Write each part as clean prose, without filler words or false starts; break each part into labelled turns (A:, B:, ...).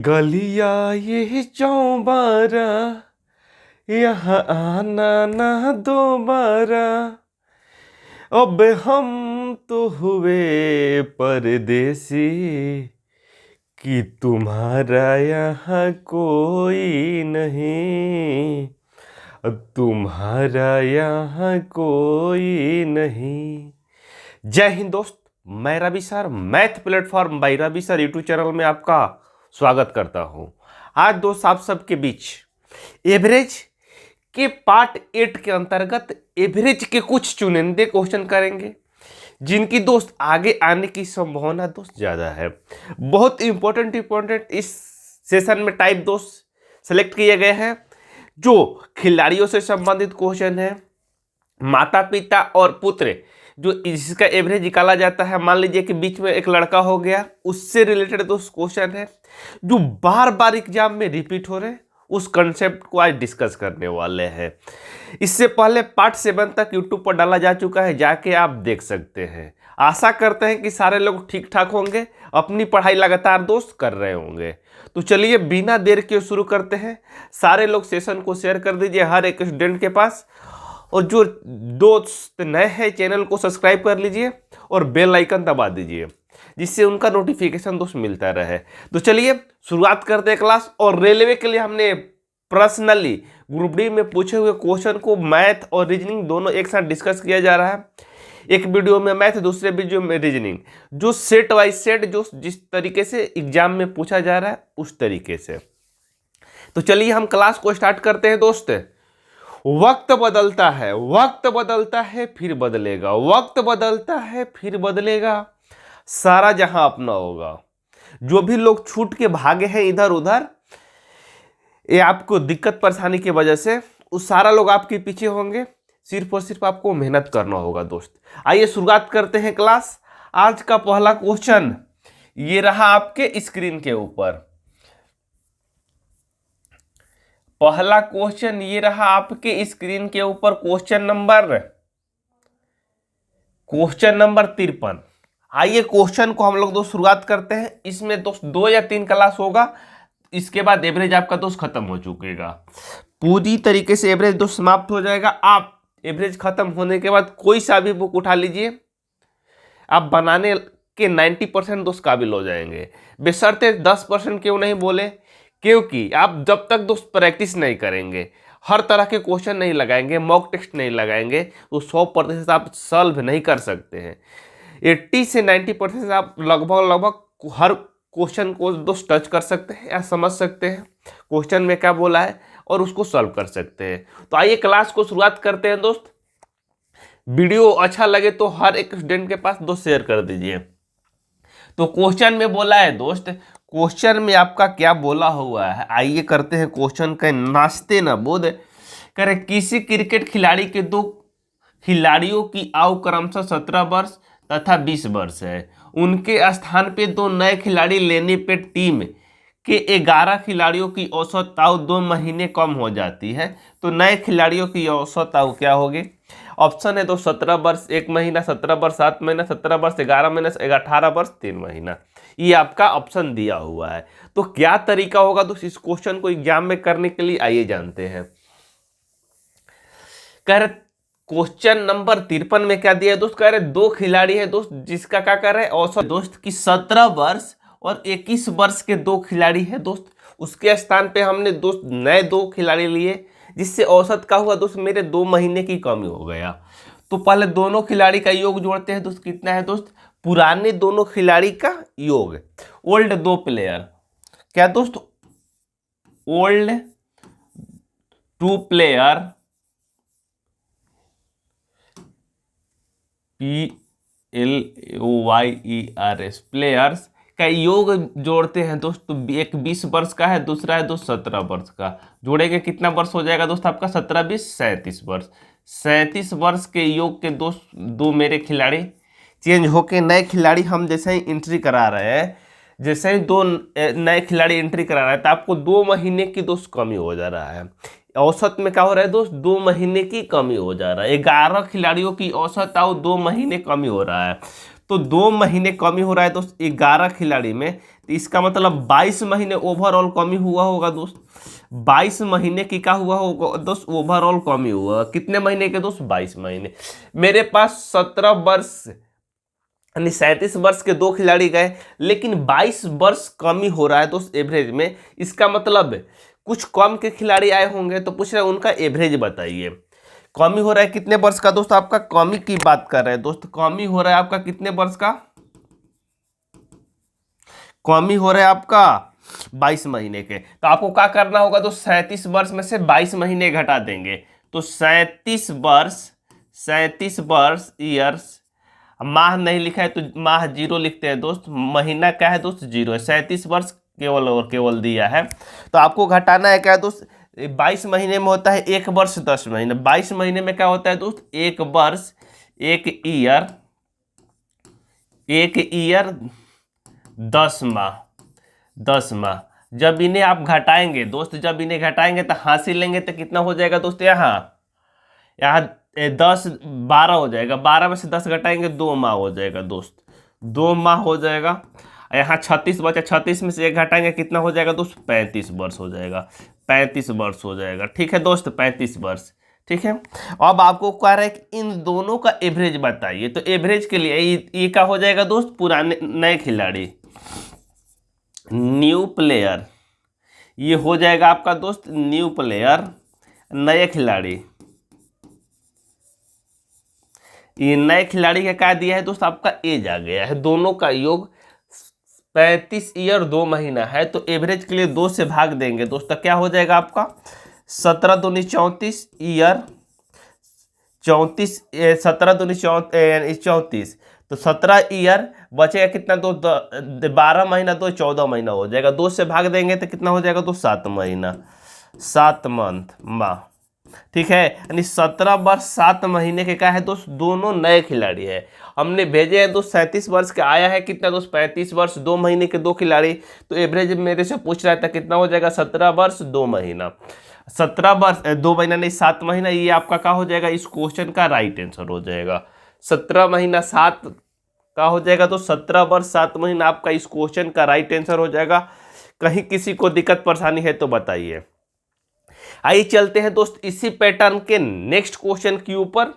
A: गलिया ये चौबारा, यहाँ आना ना दोबारा। अब हम तो हुए परदेसी, कि तुम्हारा यहाँ कोई नहीं, तुम्हारा यहाँ कोई नहीं। जय हिंद दोस्त, मैं Ravi sir math platform by Ravi sir YouTube channel में आपका स्वागत करता हूं। आज दोस्त आप सबके बीच एवरेज के पार्ट 8 के अंतर्गत एवरेज के कुछ चुनिंदे क्वेश्चन करेंगे जिनकी दोस्त आगे आने की संभावना दोस्त ज़्यादा है। बहुत इंपॉर्टेंट इस सेशन में टाइप दोस्त सेलेक्ट किए गए हैं जो खिलाड़ियों से संबंधित क्वेश्चन है, माता पिता और पुत्र जो जिसका एवरेज निकाला जाता है। मान लीजिए कि बीच में एक लड़का हो गया, उससे रिलेटेड दोस्त क्वेश्चन है जो बार बार एग्जाम में रिपीट हो रहे, उस कंसेप्ट को आज डिस्कस करने वाले हैं। इससे पहले पार्ट 7 तक यूट्यूब पर डाला जा चुका है, जाके आप देख सकते हैं। आशा करते हैं कि सारे लोग ठीक ठाक होंगे, अपनी पढ़ाई लगातार दोस्त कर रहे होंगे। तो चलिए बिना देर के शुरू करते हैं। सारे लोग सेशन को शेयर कर दीजिए हर एक स्टूडेंट के पास, और जो दोस्त नए हैं चैनल को सब्सक्राइब कर लीजिए और बेल आइकन दबा दीजिए जिससे उनका नोटिफिकेशन दोस्त मिलता रहे। तो चलिए शुरुआत करते हैं क्लास। और रेलवे के लिए हमने पर्सनली ग्रुप डी में पूछे हुए क्वेश्चन को मैथ और रीजनिंग दोनों एक साथ डिस्कस किया जा रहा है। एक वीडियो में मैथ, दूसरे वीडियो में रीजनिंग, जो सेट वाइज सेट जो जिस तरीके से एग्जाम में पूछा जा रहा है उस तरीके से। तो चलिए हम क्लास को स्टार्ट करते हैं दोस्त। वक्त बदलता है फिर बदलेगा, वक्त बदलता है फिर बदलेगा, सारा जहां अपना होगा। जो भी लोग छूट के भागे हैं इधर उधर, ये आपको दिक्कत परेशानी की वजह से, उस सारा लोग आपके पीछे होंगे। सिर्फ और सिर्फ आपको मेहनत करना होगा दोस्त। आइए शुरुआत करते हैं क्लास। आज का पहला क्वेश्चन ये रहा आपके स्क्रीन के ऊपर। पहला क्वेश्चन ये रहा आपके स्क्रीन के ऊपर, क्वेश्चन नंबर 53। आइए क्वेश्चन को हम लोग दोस्त शुरुआत करते हैं। इसमें दोस्त 2 या 3 क्लास होगा, इसके बाद एवरेज आपका दोस्त खत्म हो चुकेगा। पूरी तरीके से एवरेज दोस्त समाप्त हो जाएगा। आप एवरेज खत्म होने के बाद कोई सा भी बुक उठा लीजिए, आप बनाने के 90% दोस्त काबिल हो जाएंगे। बशर्ते 10% क्यों नहीं बोले, क्योंकि आप जब तक दोस्त प्रैक्टिस नहीं करेंगे, हर तरह के क्वेश्चन नहीं लगाएंगे, मॉक टेस्ट नहीं लगाएंगे, तो 100% आप सॉल्व नहीं कर सकते हैं। 80 से 90% आप लगभग हर क्वेश्चन को दोस्त टच कर सकते हैं या समझ सकते हैं क्वेश्चन में क्या बोला है और उसको सॉल्व कर सकते हैं। तो आइए क्लास को शुरुआत करते हैं दोस्त। वीडियो अच्छा लगे तो हर एक स्टूडेंट के पास दोस्त शेयर कर दीजिए। तो क्वेश्चन में बोला है दोस्त, क्वेश्चन में आपका क्या बोला हुआ है, आइए करते हैं क्वेश्चन का नाचते न बोध। करे किसी क्रिकेट खिलाड़ी के 2 खिलाड़ियों की आयु क्रमशः 17 वर्ष तथा 20 वर्ष है। उनके स्थान पे 2 नए खिलाड़ी लेने पे टीम के 11 खिलाड़ियों की औसत आयु 2 महीने कम हो जाती है। तो नए खिलाड़ियों की औसत आयु क्या होगी? ऑप्शन है तो 17 वर्ष 1 महीना, 17 वर्ष 7 महीना, 17 वर्ष 11 महीना, 18 वर्ष 3 महीना। ये आपका ऑप्शन दिया हुआ है। तो क्या तरीका होगा दोस्त इस क्वेश्चन को एग्जाम में करने के लिए, आइए जानते हैं। कह रहे क्वेश्चन नंबर 53 में क्या दिया है दोस्त? कह रहे 2 खिलाड़ी है दोस्त जिसका क्या कर रहे हैं औसत दोस्त की 17 वर्ष और 21 वर्ष के 2 खिलाड़ी है दोस्त। उसके स्थान पे हमने दोस्त नए 2 खिलाड़ी लिए जिससे औसत का हुआ दोस्त मेरे 2 महीने की कमी हो गया। तो पहले दोनों खिलाड़ी का योग जोड़ते हैं दोस्त, कितना है दोस्त? पुराने दोनों खिलाड़ी का योग, ओल्ड 2 प्लेयर, क्या दोस्त? ओल्ड 2 प्लेयर, PLAYERS प्लेयर्स का योग जोड़ते हैं दोस्त। तो एक 20 वर्ष का है, दूसरा है दोस्त 17 वर्ष का। जोड़ेंगे कितना वर्ष हो जाएगा दोस्त आपका? 17 20 37 वर्ष। 37 वर्ष के योग के दोस्त 2 मेरे खिलाड़ी चेंज होके नए खिलाड़ी हम जैसे ही एंट्री करा रहे हैं, जैसे ही 2 नए खिलाड़ी एंट्री करा रहे हैं तो आपको 2 महीने की दोस्त कमी हो जा रहा है। औसत में क्या हो रहा है दोस्त? 2 महीने की कमी हो जा रहा है। 11 खिलाड़ियों की औसत आयु 2 महीने कमी हो रहा है। तो 2 महीने कमी हो रहा है दोस्त 11 खिलाड़ी में। तो इसका मतलब 22 महीने ओवरऑल कमी हुआ होगा दोस्त। 22 महीने की क्या हुआ होगा दोस्त, ओवरऑल कमी हुआ। कितने महीने के दोस्त, 22 महीने। मेरे पास 17 वर्ष यानी 37 वर्ष के दो खिलाड़ी गए, लेकिन 22 वर्ष कमी हो रहा है दोस्त एवरेज में। इसका मतलब कुछ कम के खिलाड़ी आए होंगे, तो पूछ रहे हैं उनका एवरेज बताइए। कमी हो रहा है कितने वर्ष का दोस्त, आपका कमी की बात कर रहे हैं दोस्त। कमी हो रहा है आपका कितने वर्ष का, कमी हो रहा है आपका 22 महीने के। तो आपको क्या करना होगा दोस्त, 37 वर्ष में से 22 महीने घटा देंगे। तो 37 वर्ष ईयर्स, माह नहीं लिखा है तो माह 0 लिखते हैं दोस्त। महीना क्या है दोस्त, 0 है। 37 वर्ष केवल और केवल दिया है, तो आपको घटाना है क्या दोस्त। 22 महीने में होता है 1 वर्ष 10 महीने। 22 महीने में क्या होता है दोस्त, 1 वर्ष, 1 ईयर, 10 माह, 10 माह। जब इन्हें आप घटाएंगे दोस्त, जब इन्हें घटाएंगे तो हासिल लेंगे तो कितना हो जाएगा दोस्त, यहाँ 10 12 हो जाएगा। 12 में से 10 घटाएंगे 2 माह हो जाएगा दोस्त, 2 माह हो जाएगा। यहाँ 36 बचा, 36 में से 1 घटाएंगे कितना हो जाएगा दोस्त, 35 वर्ष हो जाएगा। 35 वर्ष हो जाएगा, ठीक है दोस्त, 35 वर्ष, ठीक है। अब आपको कह रहा है कि इन दोनों का एवरेज बताइए। तो एवरेज के लिए ये क्या हो जाएगा दोस्त, पुराने नए खिलाड़ी, न्यू प्लेयर, ये हो जाएगा आपका दोस्त न्यू प्लेयर, नए खिलाड़ी। ये नए खिलाड़ी का क्या दिया है दोस्त, आपका एज आ गया है। दोनों का योग 35 ईयर 2 महीना है, तो एवरेज के लिए 2 से भाग देंगे दोस्त। तो क्या हो जाएगा आपका 17 दूनी 34 ईयर, 34 17 दूनी 34, तो 17 ईयर बचेगा कितना दोस्त, 12 महीना तो 14 महीना हो जाएगा। 2 से भाग देंगे तो कितना हो जाएगा दोस्त, 7 महीना, 7 मंथ माह, ठीक है। यानी 17 वर्ष 7 महीने के क्या है दोस्त, दोनों नए खिलाड़ी है। हमने भेजे हैं दोस्त 37 वर्ष के, आया है कितना दोस्त, 35 वर्ष 2 महीने के 2 खिलाड़ी। तो एवरेज मेरे से पूछ रहा था कितना हो जाएगा, 17 वर्ष 2 महीना, 17 वर्ष 2 महीना नहीं 7 महीना। ये आपका क्या हो जाएगा, इस क्वेश्चन का राइट आंसर हो जाएगा। 17 महीना 7 का हो जाएगा, तो 17 वर्ष 7 महीना आपका इस क्वेश्चन का राइट आंसर हो जाएगा। कहीं किसी को दिक्कत परेशानी है तो बताइए। आइए चलते हैं दोस्त इसी पैटर्न के नेक्स्ट क्वेश्चन के ऊपर।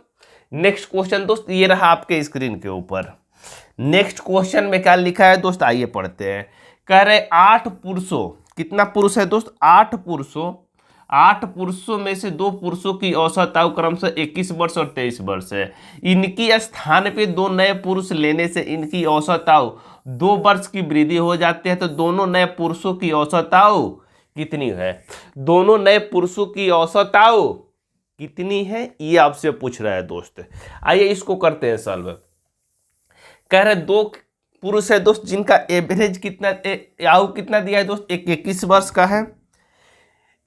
A: नेक्स्ट क्वेश्चन दोस्त ये रहा आपके स्क्रीन के ऊपर। नेक्स्ट क्वेश्चन में क्या लिखा है दोस्त, आइए पढ़ते हैं। कह रहे 8 पुरुषों, कितना पुरुष है दोस्त, 8 पुरुषों, 8 पुरुषों में से 2 पुरुषों की औसत आयु क्रमशः 21 वर्ष और 23 वर्ष है। इनकी स्थान पे 2 नए पुरुष लेने से इनकी औसत आयु 2 वर्ष की वृद्धि हो जाती है। तो दोनों नए पुरुषों की औसत आयु कितनी है, दोनों नए पुरुषों की औसत आयु कितनी है, ये आपसे पूछ रहा है दोस्त। आइए इसको करते हैं सॉल्व। कह रहे 2 पुरुष है दोस्त जिनका एवरेज कितना आयु कितना दिया है दोस्त, एक 21 वर्ष का है,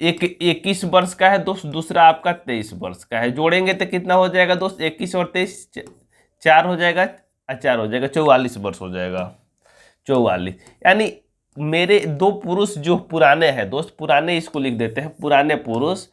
A: एक 21 वर्ष का है दोस्त, दूसरा आपका 23 वर्ष का है। जोड़ेंगे तो कितना हो जाएगा दोस्त, 21 और 23 4 हो जाएगा, 4 हो जाएगा, 44 वर्ष हो जाएगा, 44। यानी मेरे 2 पुरुष जो पुराने हैं दोस्त, पुराने इसको लिख देते हैं, पुराने पुरुष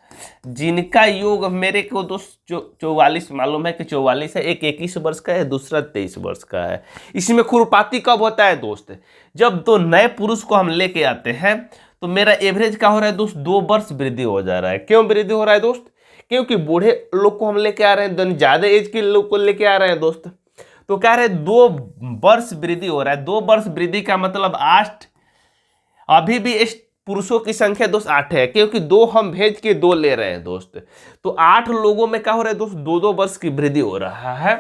A: जिनका योग मेरे को दोस्त 44 मालूम है कि 44 है। एक 21 वर्ष का है, दूसरा 23 वर्ष का है। इसमें खुरपाती कब होता है दोस्त, जब 2 नए पुरुष को हम लेके आते हैं तो मेरा एवरेज क्या हो रहा है दोस्त, 2 वर्ष वृद्धि हो जा रहा है। क्यों वृद्धि हो रहा है दोस्त, क्योंकि बूढ़े लोग को हम लेके आ रहे हैं, ज्यादा एज के लोग को लेके आ रहे हैं दोस्त। तो कह रहे 2 वर्ष वृद्धि हो रहा है। 2 वर्ष वृद्धि का मतलब 8, अभी भी इस पुरुषों की संख्या दोस्त 8 है, क्योंकि 2 हम भेज के 2 ले रहे हैं दोस्त। तो 8 लोगों में क्या हो रहा है दोस्त, 2-2 वर्ष की वृद्धि हो रहा है।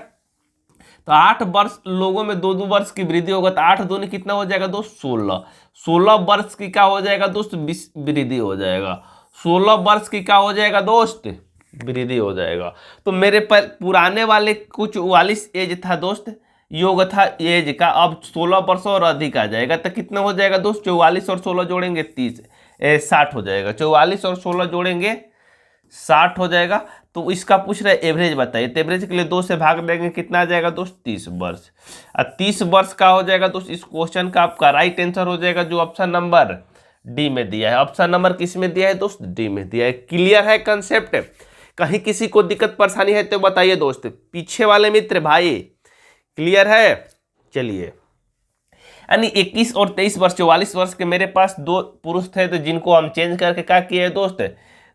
A: तो 8 वर्ष लोगों में 2-2 वर्ष की वृद्धि होगा, तो 8 दूनी कितना हो जाएगा दोस्त, 16। 16 वर्ष की क्या हो जाएगा दोस्त, वृद्धि हो जाएगा। 16 वर्ष की क्या हो जाएगा दोस्त, वृद्धि हो जाएगा। तो मेरे पर पुराने वाले कुछ 44 एज था दोस्त, योग था एज का, अब 16 वर्ष और अधिक आ जाएगा। तो कितना हो जाएगा दोस्त, 44 और 16 जोड़ेंगे 60 हो जाएगा। 44 और 16 जोड़ेंगे 60 हो जाएगा। तो इसका पूछ रहे एवरेज बताइए। तो एवरेज के लिए 2 से भाग देंगे, कितना आ जाएगा दोस्त, 30 वर्ष। और 30 वर्ष का हो जाएगा दोस्त इस क्वेश्चन का आपका राइट आंसर हो जाएगा, जो ऑप्शन नंबर डी में दिया है। ऑप्शन नंबर किस में दिया है दोस्त, डी में दिया है। क्लियर है कंसेप्ट, कहीं किसी को दिक्कत परेशानी है तो बताइए दोस्त। पीछे वाले मित्र भाई क्लियर है, चलिए। यानी 21 और 23 वर्ष 44 वर्ष के मेरे पास दो पुरुष थे, तो जिनको हम चेंज करके क्या किए दोस्त,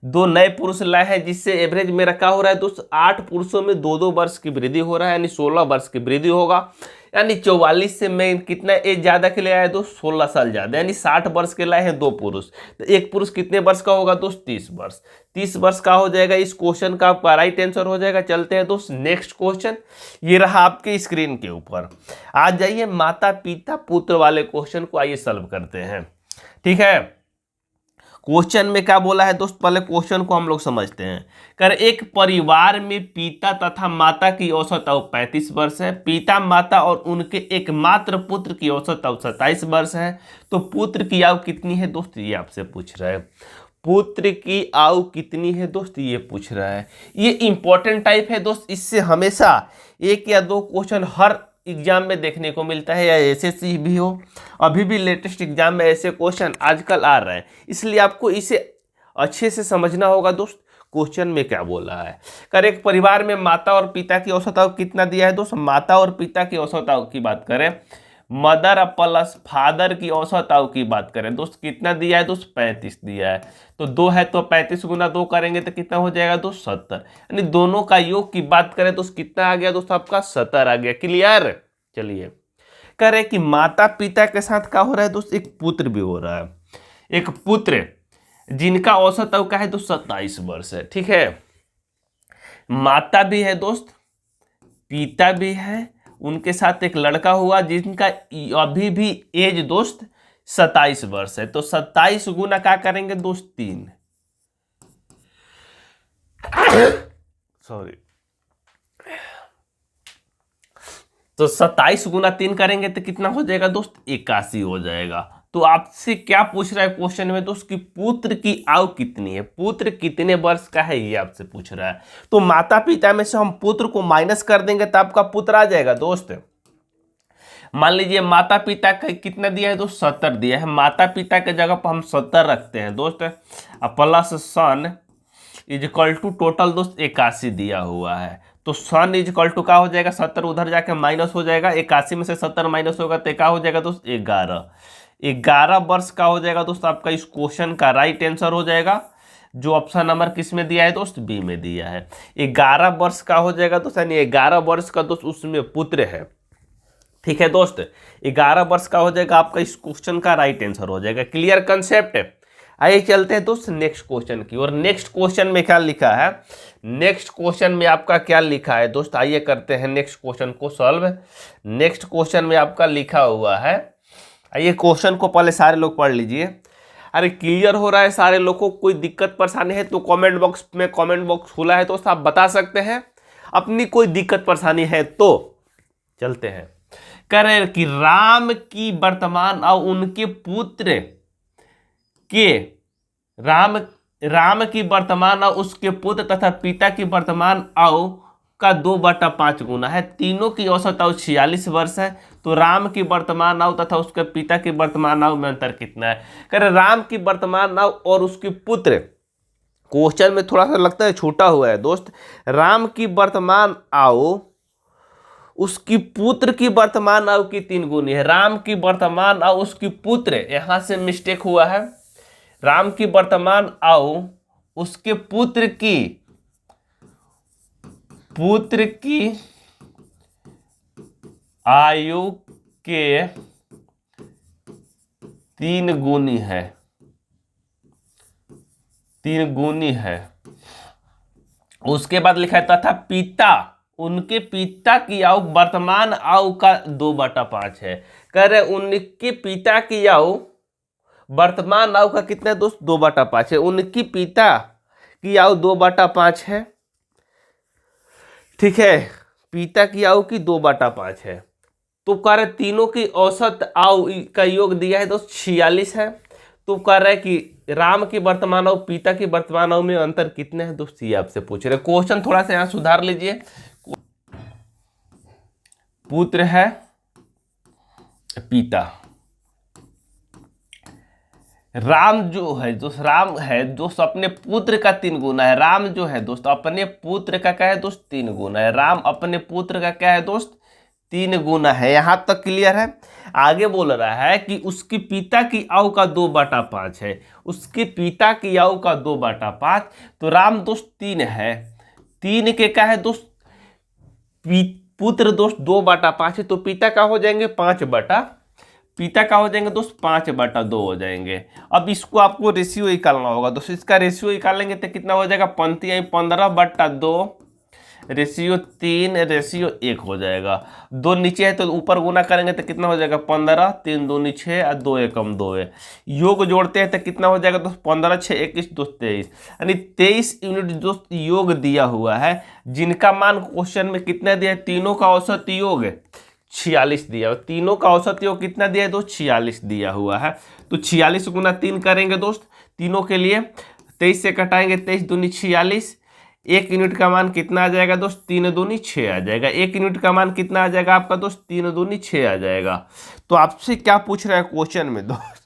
A: दो नए पुरुष लाए हैं, जिससे एवरेज मेरा क्या हो रहा है दोस्त, 8 पुरुषों में 2-2 वर्ष की वृद्धि हो रहा है, यानी 16 वर्ष की वृद्धि होगा। यानी 44 से मैं कितना एज ज्यादा के लिए आया दोस्त, 16 साल ज्यादा, यानी 60 वर्ष के लाए हैं दो पुरुष। तो एक पुरुष कितने वर्ष का होगा दोस्त, 30 वर्ष। 30 वर्ष का हो जाएगा, इस क्वेश्चन का आपका राइट आंसर हो जाएगा। चलते हैं दोस्त नेक्स्ट क्वेश्चन, ये रहा आपके स्क्रीन के ऊपर। आ जाइए माता पिता पुत्र वाले क्वेश्चन को आइए सॉल्व करते हैं। ठीक है, क्वेश्चन में क्या बोला है दोस्त, पहले क्वेश्चन को हम लोग समझते हैं। कर एक परिवार में पिता तथा माता की औसत आयु 35 वर्ष है, पिता माता और उनके एकमात्र पुत्र की औसत आयु 27 वर्ष है, तो पुत्र की आयु कितनी है दोस्त, ये आपसे पूछ रहा है। पुत्र की आयु कितनी है दोस्त, ये पूछ रहा है। ये इंपॉर्टेंट टाइप है दोस्त, इससे हमेशा एक या दो क्वेश्चन हर एग्जाम में देखने को मिलता है, या एसएससी भी हो, अभी भी लेटेस्ट एग्जाम में ऐसे क्वेश्चन आजकल आ रहे हैं, इसलिए आपको इसे अच्छे से समझना होगा दोस्त। क्वेश्चन में क्या बोला है, कर एक परिवार में माता और पिता की औसत आयु कितना दिया है दोस्त, माता और पिता की औसत आयु की बात करें, मदर प्लस फादर की औसत आयु की बात करें दोस्त, कितना दिया है दोस्त, 35 दिया है। तो 2 है तो 35 गुना 2 करेंगे तो कितना हो जाएगा दोस्त, 70। यानी दोनों का योग की बात करें तो कितना आ गया दोस्त, आपका 70 आ गया। क्लियर। चलिए, कह रहे कि माता पिता के साथ क्या हो रहा है दोस्त, एक पुत्र भी हो रहा है, एक पुत्र जिनका औसत आयु क्या है दोस्त, 27 वर्ष है। ठीक है, माता भी है दोस्त, पिता भी है, उनके साथ एक लड़का हुआ जिनका अभी भी एज दोस्त 27 वर्ष है। तो 27 गुना क्या करेंगे दोस्त, 3, सॉरी, तो 27 गुना 3 करेंगे तो कितना हो जाएगा दोस्त, 81 हो जाएगा। तो आपसे क्या पूछ रहा है क्वेश्चन में दोस्त, कि पुत्र की आयु कितनी है, पुत्र कितने वर्ष का है, ये आपसे पूछ रहा है। तो माता पिता में से हम पुत्र को माइनस कर देंगे तो आपका पुत्र आ जाएगा दोस्त। मान लीजिए माता पिता का कितना दिया है दोस्त, 70 दिया है, माता पिता के जगह पर हम 70 रखते हैं दोस्त, plus son is equal to total दोस्त 81 दिया हुआ है। तो सन इज इक्वल टू क्या हो जाएगा, 70 उधर जाके माइनस हो जाएगा, 81 में से 70 माइनस होगा तो क्या हो जाएगा दोस्त, 11 वर्ष का हो जाएगा दोस्त। आपका इस क्वेश्चन का राइट आंसर हो जाएगा, जो ऑप्शन नंबर किस में दिया है दोस्त, बी में दिया है। 11 वर्ष का हो जाएगा दोस्त, यानी 11 वर्ष का दोस्त उसमें पुत्र है। ठीक है दोस्त, 11 वर्ष का हो जाएगा, आपका इस क्वेश्चन का राइट आंसर हो जाएगा। क्लियर कंसेप्ट है। आइए चलते हैं दोस्त नेक्स्ट क्वेश्चन की और नेक्स्ट क्वेश्चन में क्या लिखा है, नेक्स्ट क्वेश्चन में आपका क्या लिखा है दोस्त, आइए करते हैं नेक्स्ट क्वेश्चन को सॉल्व। नेक्स्ट क्वेश्चन में आपका लिखा हुआ है, आइए क्वेश्चन को पहले सारे लोग पढ़ लीजिए। अरे क्लियर हो रहा है सारे लोगों को, कोई दिक्कत परेशानी है तो कमेंट बॉक्स में, कमेंट बॉक्स खुला है दोस्त, आप बता सकते हैं अपनी कोई दिक्कत परेशानी है तो। चलते हैं, कह रहे कि राम की वर्तमान और उनके पुत्र के राम की वर्तमान और उसके पुत्र तथा पिता की वर्तमान आयु का 2/5 गुना है। तीनों की औसत आयु 46 वर्ष है। तो राम की वर्तमान आयु तथा उसके पिता की वर्तमान आयु में अंतर कितना है। कह रहे राम की वर्तमान आयु और उसके पुत्र, क्वेश्चन में थोड़ा सा लगता है छोटा हुआ है दोस्त। राम की वर्तमान आयु उसकी पुत्र की वर्तमान आयु की 3 गुनी है। राम की वर्तमान आयु उसकी पुत्र, यहां से मिस्टेक हुआ है। राम की वर्तमान आयु उसके पुत्र की आयु के 3 गुनी है, 3 गुनी है। उसके बाद लिखा है तथा पिता, उनके पिता की आयु वर्तमान आयु का 2/5 है। कह रहे उनके पिता की आयु वर्तमान आयु का कितना है दोस्त, 2/5 है। उनकी पिता की आयु 2/5 है। ठीक है, पिता की आयु की 2/5 है। तो कह रहे तीनों की औसत आयु का योग दिया है दोस्त 46 है। तो कह रहे कि राम की वर्तमान आयु पिता की वर्तमान आयु में अंतर कितने हैं दोस्त, ये आपसे पूछ रहे। क्वेश्चन थोड़ा सा यहाँ सुधार लीजिए। पुत्र है, पिता, राम जो है दोस्त, राम है दोस्त अपने पुत्र का 3 गुना है। राम जो है दोस्त अपने पुत्र का क्या है दोस्त, 3 गुना है। राम अपने पुत्र का क्या है दोस्त, 3 गुना है। यहां तक क्लियर है। आगे बोल रहा है कि उसके पिता की आयु का 2/5 है, उसके पिता की आयु का 2/5। तो राम दोस्त 3 है, 3 के क्या है दोस्त, पुत्र दोस्त 2/5 है, तो पिता का हो जाएंगे 5/, पिता का हो जाएंगे दोस्त 5/2 हो जाएंगे। अब इसको आपको रेशियो निकालना होगा दोस्त। इसका रेशियो निकालेंगे तो कितना हो जाएगा, पंक्ति आई 15/2 रेशियो 3 रेशियो 1 हो जाएगा। 2 नीचे है तो ऊपर गुना करेंगे तो कितना हो जाएगा 15, 3 दूनी 6 और 2 एकम 2 है। योग जोड़ते हैं तो कितना हो जाएगा दोस्त, 15 6 21 दोस्त 23, यानी 23 यूनिट दोस्त योग दिया हुआ है, जिनका मान क्वेश्चन में कितना दिया है, तीनों का औसत योग 46 दिया, तीनों का औसत योग कितना दिया है दोस्त, 46 दिया हुआ है। तो 46 गुना 3 करेंगे दोस्त तीनों के लिए, 23 से कटाएंगे, 23 दूनी 46, 1 यूनिट का मान कितना आ जाएगा दोस्त, 3 दूनी 6 आ जाएगा। 1 यूनिट का मान कितना आ जाएगा आपका दोस्त, 3 दूनी 6 आ जाएगा। तो आपसे क्या पूछ रहा है क्वेश्चन में दोस्त,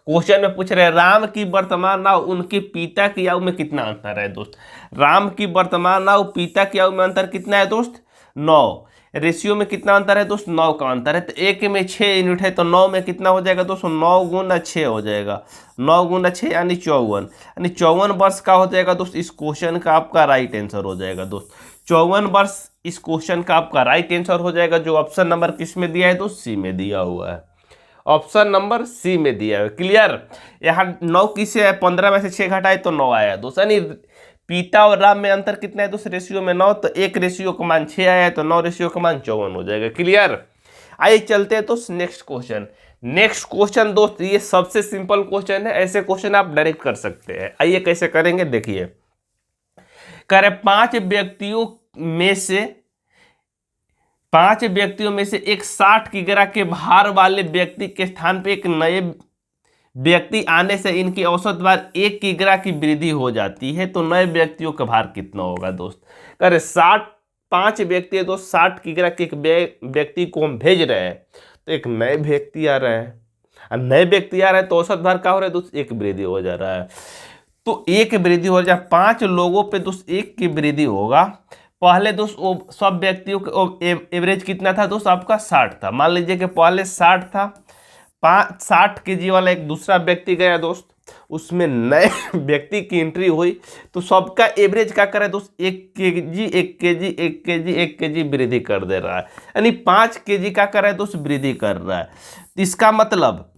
A: क्वेश्चन में पूछ रहे हैं राम की वर्तमान आयु उनके पिता की आयु में कितना अंतर है दोस्त। राम की वर्तमान आयु पिता की आयु में अंतर कितना है दोस्त, 9। रेशियो में कितना अंतर है दोस्त, 9 का अंतर है। तो 1 में 6 यूनिट है तो 9 में कितना हो जाएगा दोस्तों, 9 गुना 6 हो जाएगा, 9 गुना 6 यानी 54, यानी 54 वर्ष का हो जाएगा दोस्त। इस क्वेश्चन का आपका राइट आंसर हो जाएगा दोस्त, 54 वर्ष इस क्वेश्चन का आपका राइट आंसर हो जाएगा, जो ऑप्शन नंबर किस में दिया है दोस्त, सी में दिया हुआ है, ऑप्शन नंबर सी में दिया है। क्लियर। यहाँ 9 किससे है, 15 में से 6 घटाए तो 9 आया दोस्त, यानी पिता और राम में अंतर कितना है दोस्त, रेशियो में 9, तो 1 रेशियो का मान 6 आया है तो 9 रेशियो का मान 54 हो जाएगा। क्लियर। आइए चलते हैं दोस्त नेक्स्ट क्वेश्चन। नेक्स्ट क्वेश्चन दोस्त ये सबसे सिंपल क्वेश्चन है, ऐसे क्वेश्चन आप डायरेक्ट कर सकते हैं। आइए कैसे करेंगे देखिए। कह रहे 5 व्यक्तियों में से एक 60 किग्रा के भार वाले व्यक्ति के स्थान पे एक नए व्यक्ति आने से इनकी औसत भार 1 किग्रा की वृद्धि हो जाती है, तो नए व्यक्तियों का भार कितना होगा दोस्त। कह रहे 5 व्यक्ति है दोस्त, 60 किग्रा के एक व्यक्ति को हम भेज रहे हैं, तो एक नए व्यक्ति आ रहे हैं, और नए व्यक्ति आ रहे हैं तो औसत भार क्या हो रहा है दोस्त, 1 वृद्धि हो जा रहा है। तो 1 वृद्धि हो जाए, 5 लोगों पे दोस्त 1 की वृद्धि होगा। पहले दोस्त वो सब व्यक्तियों का एवरेज कितना था दोस्त आपका, 60 था। मान लीजिए कि पहले 60 था, 60 केजी वाला एक दूसरा व्यक्ति गया दोस्त, उसमें नए व्यक्ति की एंट्री हुई, तो सबका एवरेज क्या करे दोस्त, 1 केजी 1 केजी 1 केजी 1 केजी वृद्धि कर दे रहा है, यानी 5 केजी का कर रहा है दोस्त, वृद्धि कर रहा है। इसका मतलब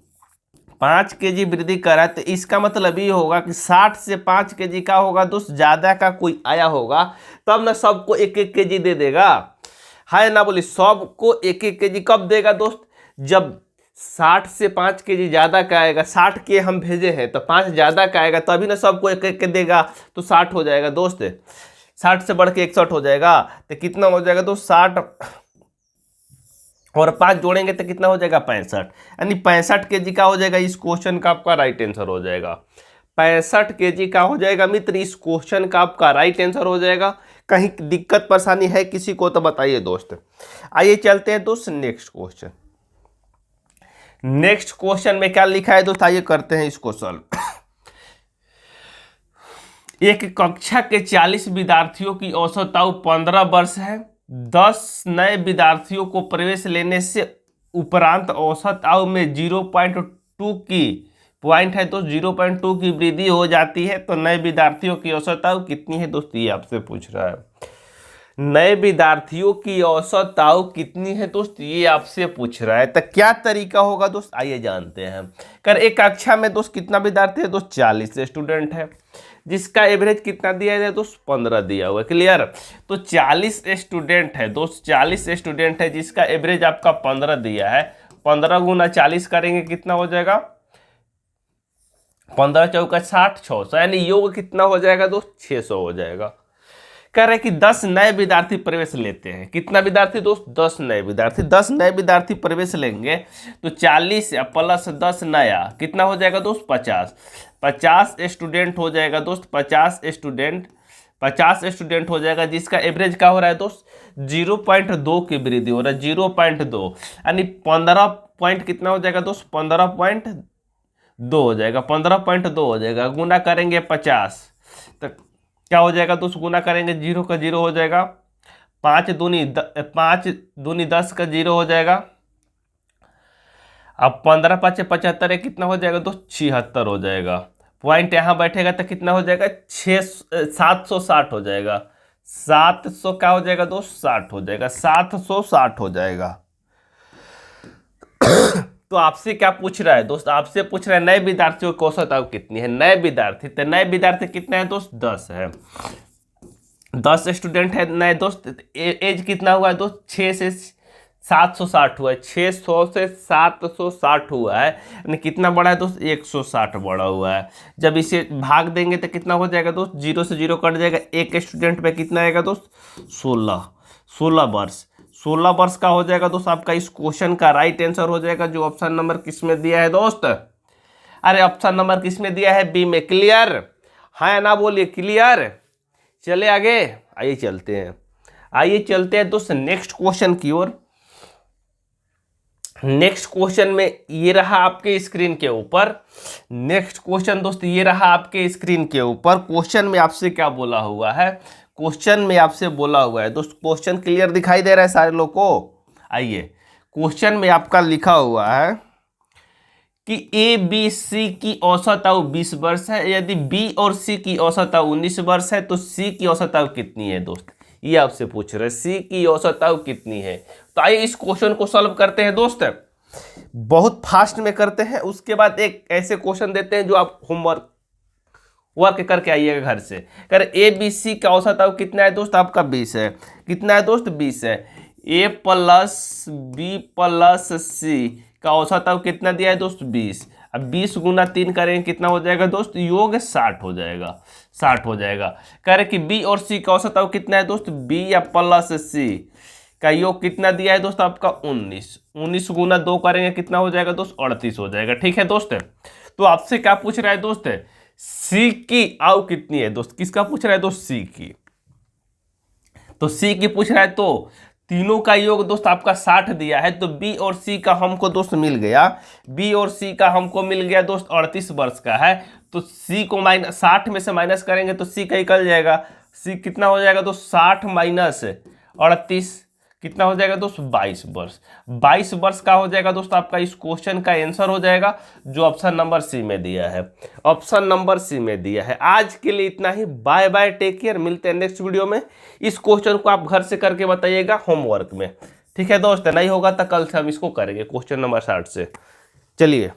A: 5 केजी वृद्धि करा, तो इसका मतलब ये होगा कि 60 से 5 केजी का होगा दोस्त, ज्यादा का कोई आया होगा तब ना सबको 1-1 केजी दे देगा, है ना। बोले सबको 1-1 केजी कब देगा दोस्त, जब 60 से 5 केजी ज्यादा का आएगा। 60 के हम भेजे हैं तो 5 ज्यादा का आएगा, तभी ना सबको 1-1 के देगा, तो 60 हो जाएगा दोस्त। 60 से बढ़ के 61 हो जाएगा, तो कितना हो जाएगा दोस्त, 60 और 5 जोड़ेंगे तो कितना हो जाएगा, 65, यानी 65 केजी का हो जाएगा। इस क्वेश्चन का आपका राइट आंसर हो जाएगा 65 केजी का हो जाएगा मित्र, इस क्वेश्चन का आपका राइट आंसर हो जाएगा। कहीं दिक्कत परेशानी है किसी को तो बताइए दोस्त। आइए चलते हैं दोस्त नेक्स्ट क्वेश्चन। नेक्स्ट क्वेश्चन में क्या लिखा है दोस्त, आइए करते हैं इसको सॉल्व। एक कक्षा के 40 विद्यार्थियों की औसत आयु 15 वर्ष है। 10 नए विद्यार्थियों को प्रवेश लेने से उपरांत औसत आयु में 0.2 की पॉइंट है तो 0.2 की वृद्धि हो जाती है, तो नए विद्यार्थियों की औसत आयु कितनी है दोस्त, ये आपसे पूछ रहा है। नए विद्यार्थियों की औसत आयु कितनी है दोस्त, ये आपसे पूछ रहा है। तो क्या तरीका होगा दोस्त, आइए जानते हैं। कर एक कक्षा में दोस्त कितना विद्यार्थी है दोस्त, 40 स्टूडेंट है, जिसका एवरेज कितना दिया है दोस्त, 15 दिया हुआ है। क्लियर। तो 40 स्टूडेंट है दोस्त, 40 स्टूडेंट है जिसका एवरेज आपका 15 दिया है। 15 गुना 40 करेंगे कितना हो जाएगा, 15 चौका 60, 600, यानी योग कितना हो जाएगा दोस्त, 600 हो जाएगा। कह रहे कि 10 नए विद्यार्थी प्रवेश लेते हैं। कितना विद्यार्थी दोस्त, 10 नए विद्यार्थी। 10 नए विद्यार्थी प्रवेश लेंगे तो 40 प्लस 10 नया कितना हो जाएगा दोस्त, 50। 50 स्टूडेंट हो जाएगा दोस्त, 50 स्टूडेंट हो जाएगा, जिसका एवरेज क्या हो रहा है दोस्त, 0.2 की वृद्धि हो रहा है, 0.2, यानी 15 पॉइंट कितना हो जाएगा दोस्त, 15.2 हो जाएगा, 15.2 हो जाएगा। गुना करेंगे 50 तो क्या हो जाएगा दोस्त, गुना करेंगे 0 का 0 हो जाएगा, 5 दूनी 10 का 0 हो जाएगा। अब 15 5 75 है, कितना हो जाएगा दोस्त? 76 हो जाएगा। पॉइंट यहाँ बैठेगा तो कितना हो जाएगा? 760 हो जाएगा। 700 क्या हो जाएगा दोस्त? 60 हो जाएगा। 760 हो जाएगा। तो आपसे क्या पूछ रहा है दोस्त? आपसे पूछ रहा है नए विद्यार्थियों की औसत आयु कितनी है। नए विद्यार्थी, तो नए विद्यार्थी कितने हैं दोस्त? 10 है। 10 स्टूडेंट है नए दोस्त। एज कितना हुआ है दोस्त? 6 से 760 हुआ है। 600 से 760 हुआ है, यानी कितना बड़ा है दोस्त? 160 बड़ा हुआ है। जब इसे भाग देंगे तो कितना हो जाएगा दोस्त? 0 से 0 कट जाएगा। एक स्टूडेंट पे कितना आएगा दोस्त? 16 वर्ष। 16 वर्ष का हो जाएगा दोस्त आपका इस क्वेश्चन का राइट आंसर हो जाएगा, जो ऑप्शन नंबर किस में दिया है दोस्त? अरे ऑप्शन नंबर किस में दिया है? बी में। क्लियर है ना? बोलिए क्लियर। चले आगे, आइए चलते हैं दोस्त नेक्स्ट क्वेश्चन की ओर। नेक्स्ट क्वेश्चन में ये रहा आपके स्क्रीन के ऊपर। नेक्स्ट क्वेश्चन दोस्त ये रहा आपके स्क्रीन के ऊपर। क्वेश्चन में आपसे क्या बोला हुआ है? क्वेश्चन में आपसे बोला हुआ है दोस्त, क्वेश्चन क्लियर दिखाई दे रहा है सारे लोग को? आइए, क्वेश्चन में आपका लिखा हुआ है कि ए बी सी की औसत आयु 20 वर्ष है। यदि बी और सी की औसत आयु 19 वर्ष है तो सी की औसत आयु कितनी है दोस्त? ये आपसे पूछ रहे हैं, सी की औसत आयु कितनी है। तो आइए इस क्वेश्चन को सॉल्व करते हैं दोस्त। बहुत फास्ट में करते हैं, उसके बाद एक ऐसे क्वेश्चन देते हैं जो आप होमवर्क करके आइएगा घर से। कर ए बी सी का औसत आयु कितना है दोस्त? आपका 20 है। कितना है दोस्त? 20 है। ए प्लस बी प्लस सी का औसत आयु कितना दिया है दोस्त? 20। अब 20 गुना 3 करेंगे कितना हो जाएगा दोस्त? योग 60 हो जाएगा। 60 हो जाएगा। कह रहे कि बी और सी का औसत आयु कितना है दोस्त? बी या प्लस सी का योग कितना दिया है दोस्त? आपका 19। 19 गुना 2 करेंगे कितना हो जाएगा दोस्त? 38 हो जाएगा। ठीक है दोस्त। तो आपसे क्या पूछ रहा है दोस्त? सी की आयु कितनी है दोस्त? किसका पूछ रहा है दोस्त? सी की। तो सी की पूछ रहा है, तो तीनों का योग दोस्त आपका 60 दिया है, तो बी और सी का हमको दोस्त मिल गया। बी और सी का हमको मिल गया दोस्त 38 वर्ष का है। तो सी को 60 में से माइनस करेंगे तो सी का निकल जाएगा। सी कितना हो जाएगा दोस्त? 60 माइनस 38 कितना हो जाएगा दोस्त? 22 वर्ष। 22 वर्ष का हो जाएगा दोस्त आपका इस क्वेश्चन का आंसर हो जाएगा, जो ऑप्शन नंबर सी में दिया है। ऑप्शन नंबर सी में दिया है। आज के लिए इतना ही। Bye bye, take care. मिलते हैं नेक्स्ट वीडियो में। इस क्वेश्चन को आप घर से करके बताइएगा होमवर्क में। ठीक है दोस्त, नहीं होगा तो कल से हम इसको करेंगे क्वेश्चन नंबर 60 से। चलिए।